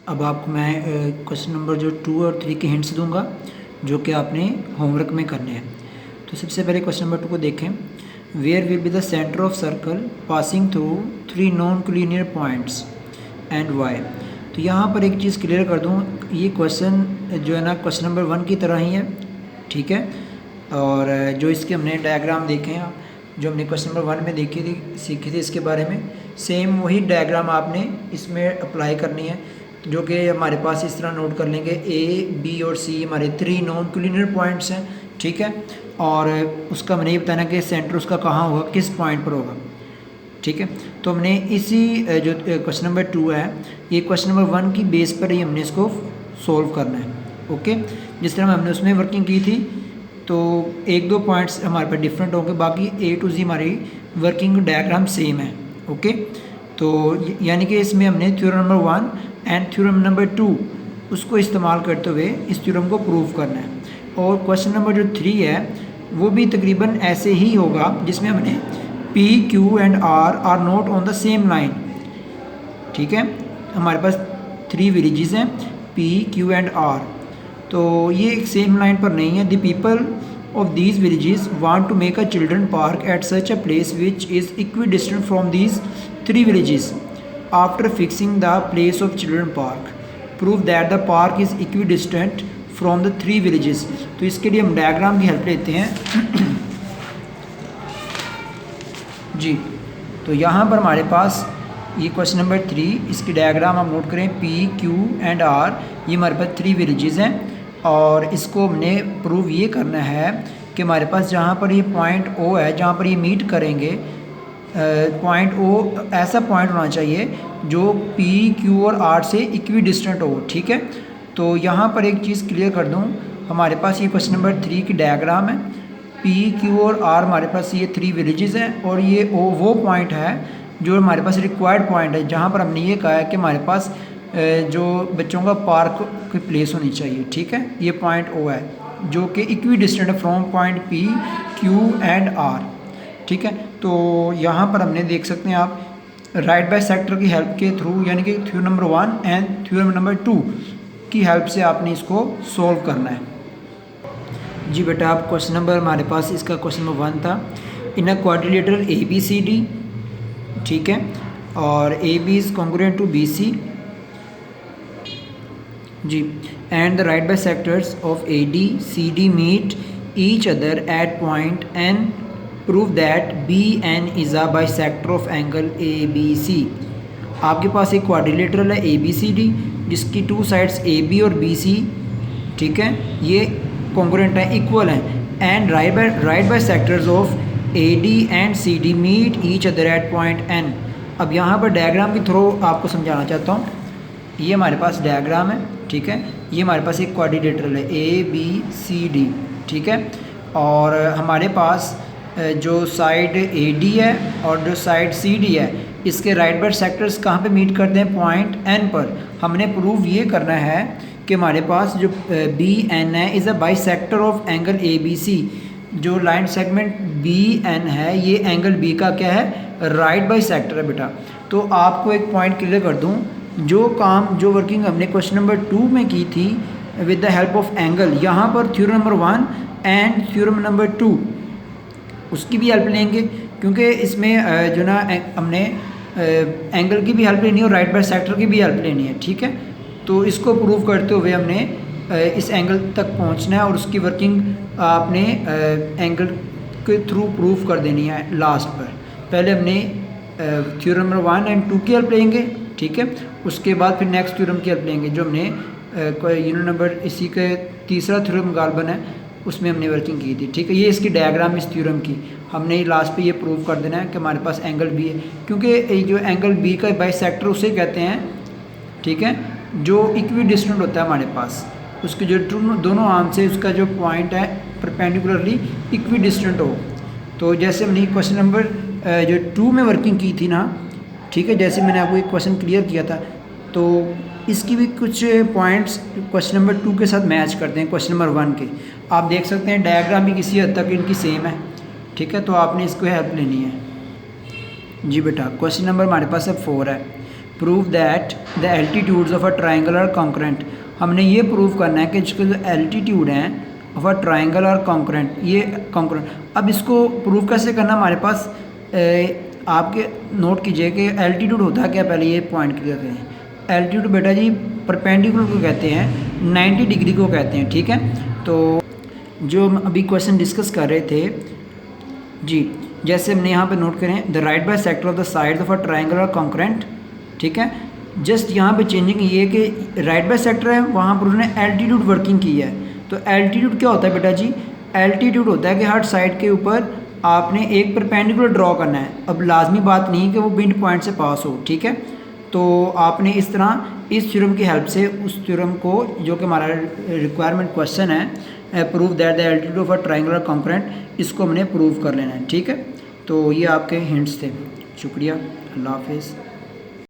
अब आपको मैं क्वेश्चन नंबर जो 2 और 3 के हिंट्स दूंगा जो कि आपने होमवर्क में करने हैं। तो सबसे पहले क्वेश्चन नंबर 2 को देखें। Where will be the centre of circle passing through 3 non collinear points and why. तो यहाँ पर एक चीज़ क्लियर कर दूँ, ये क्वेश्चन जो है ना क्वेश्चन नंबर 1 की तरह ही है, ठीक है। और जो इसके हमने डायग्राम देखे हैं, जो हमने क्वेश्चन नंबर 1 में देखी थी, सीखी थी इसके बारे में, सेम वही डायग्राम आपने इसमें अप्लाई करनी है, जो कि हमारे पास इस तरह नोट कर लेंगे। ए, बी और सी हमारे 3 नॉन कोलिनियर पॉइंट्स हैं, ठीक है। और उसका मैंने ये बताना कि सेंटर उसका कहाँ होगा, किस पॉइंट पर होगा, ठीक है। तो हमने इसी जो क्वेश्चन नंबर 2 है, ये क्वेश्चन नंबर 1 की बेस पर ही हमने इसको सोल्व करना है, ओके। जिस तरह हमने उसमें वर्किंग की थी, तो 1-2 पॉइंट्स हमारे पास डिफरेंट होंगे, बाकी ए टू जी हमारी वर्किंग डायग्राम सेम है, ओके। तो यानी कि इसमें हमने theorem number 1 and theorem number 2 उसको इस्तेमाल करते हुए इस थ्योरम को प्रूव करना है। और क्वेश्चन नंबर जो 3 है वो भी तकरीबन ऐसे ही होगा, जिसमें हमने P, Q and R are not on the same line, ठीक है। हमारे पास 3 विलेजेस हैं P, Q एंड R, तो ये एक सेम लाइन पर नहीं है। The people of these villages want to make a children park at such a place which is equidistant from these 3 villages. After fixing the place of children park, prove that the park is equidistant from the 3 villages. तो इसके लिए हम diagram की help लेते हैं जी। तो यहाँ पर हमारे पास ये क्वेश्चन नंबर 3, इसकी डायग्राम हम नोट करें। P, Q एंड R ये हमारे पास 3 विलेजेस हैं, और इसको हमने प्रूव ये करना है कि हमारे पास जहाँ पर ये पॉइंट O है, जहाँ पर ये मीट करेंगे, पॉइंट O ऐसा पॉइंट होना चाहिए जो P, Q और R से इक्वी डिस्टेंट हो, ठीक है। तो यहाँ पर एक चीज़ क्लियर कर दूँ, हमारे पास ये क्वेश्चन नंबर 3 की डायग्राम है। P, Q और R हमारे पास ये 3 विलेजेस हैं, और ये O वो पॉइंट है जो हमारे पास रिक्वायर्ड पॉइंट है, जहाँ पर हमने ये कहा है कि हमारे पास जो बच्चों का पार्क की प्लेस होनी चाहिए, ठीक है। ये पॉइंट O है जो कि इक्वी डिस्टेंट है from point P, Q and R, ठीक है। तो यहाँ पर हमने देख सकते हैं आप राइट बाय सेक्टर की हेल्प के थ्रू, यानी कि theorem number 1 and theorem number 2 की हेल्प से आपने इसको सोल्व करना है जी। बेटा आप क्वेश्चन नंबर हमारे पास इसका क्वेश्चन नंबर 1 था, इन अ क्वाड्रिलेटरल ABCD, ठीक है, और AB is congruent to BC जी, and the right bye sectors of AD CD meet each other at point N, prove that BN is a bisector of angle ABC। आपके पास एक quadrilateral है ABCD जिसकी 2 sides AB और BC, ठीक है, ये congruent है, इक्वल हैं, and right bye sectors of AD and CD meet each other at point N। अब यहाँ पर डायग्राम के थ्रू आपको समझाना चाहता हूँ। ये हमारे पास डायग्राम है, ठीक है। ये हमारे पास एक क्वाड्रिलेटरल है ABCD, ठीक है। और हमारे पास जो साइड AD है और जो साइड CD है, इसके राइट बाय सेक्टर्स कहाँ पे मीट करते हैं, पॉइंट N पर। हमने प्रूव ये करना है कि हमारे पास जो BN है is a bisector of angle ABC। जो लाइन सेगमेंट BN है ये एंगल B का क्या है, राइट बाइसेक्टर है बेटा। तो आपको एक पॉइंट क्लियर कर दूँ, जो वर्किंग हमने क्वेश्चन नंबर 2 में की थी with the help of angle, यहाँ पर theorem number 1 and theorem number 2 उसकी भी हेल्प लेंगे, क्योंकि इसमें जो ना हमने एंगल की भी हेल्प लेनी है और राइट बाय सेक्टर की भी हेल्प लेनी है, ठीक है। तो इसको प्रूव करते हुए हमने इस एंगल तक पहुंचना है, और उसकी वर्किंग आपने एंगल के थ्रू प्रूव कर देनी है लास्ट पर। पहले हमने थ्योरम नंबर 1 एंड 2 की हेल्प लेंगे, ठीक है। उसके बाद फिर नेक्स्ट थ्योरम की हेल्प लेंगे, जो हमने यूनिट नंबर इसी के तीसरा थ्योरम गालबन है उसमें हमने वर्किंग की थी, ठीक है। ये इसकी डायग्राम इस थ्योरम की, हमने लास्ट पे ये प्रूव कर देना है कि हमारे पास एंगल B है, क्योंकि जो एंगल B का बाइसेक्टर उसे कहते हैं, ठीक है, जो इक्वी डिस्टेंट होता है हमारे पास, उसके जो दोनों आर्म से उसका जो पॉइंट है परपेंडिकुलरली इक्वी डिस्टेंट हो। तो जैसे हमने क्वेश्चन नंबर जो 2 में वर्किंग की थी ना, ठीक है, जैसे मैंने आपको एक क्वेश्चन क्लियर किया था, तो इसकी भी कुछ पॉइंट्स क्वेश्चन नंबर 2 के साथ मैच करते हैं क्वेश्चन नंबर 1 के। आप देख सकते हैं डायग्राम भी किसी हद तक इनकी सेम है, ठीक है। तो आपने इसको हेल्प लेनी है जी। बेटा क्वेश्चन नंबर हमारे पास अब 4 है, prove that the altitudes of a triangle are concurrent. हमने ये प्रूव करना है कि इसके जो एल्टीट्यूड हैं ऑफ अ ट्राइंगल और कॉन्करेंट, ये कॉन्करेंट। अब इसको प्रूव कैसे करना, हमारे पास आपके नोट कीजिए कि एल्टीट्यूड होता है क्या, पहले ये पॉइंट क्लियर करें। एल्टीट्यूड बेटा जी परपेंडिकुलर को कहते हैं, 90 डिग्री को कहते हैं, ठीक है। तो जो हम अभी क्वेश्चन डिस्कस कर रहे थे जी, जैसे हमने यहाँ पे नोट करें the right by sector of the side of a triangle और कॉन्करेंट, ठीक है। जस्ट यहाँ पे चेंजिंग ये कि राइट बाय सेक्टर है, वहाँ पर उन्होंने एल्टीट्यूड वर्किंग की है। तो एल्टीट्यूड क्या होता है बेटा जी, एल्टीट्यूड होता है कि हर साइड के ऊपर आपने एक परपेंडिकुलर ड्रॉ करना है। अब लाजमी बात नहीं कि वो मिड पॉइंट से पास हो, ठीक है। तो आपने इस तरह इस थ्योरम की हेल्प से उस थ्योरम को, जो कि हमारा रिक्वायरमेंट क्वेश्चन है, prove that the altitude of a triangular concurrent, इसको हमने प्रूव कर लेना है, ठीक है। तो ये आपके हिंट्स थे। शुक्रिया, अल्लाह हाफिज़।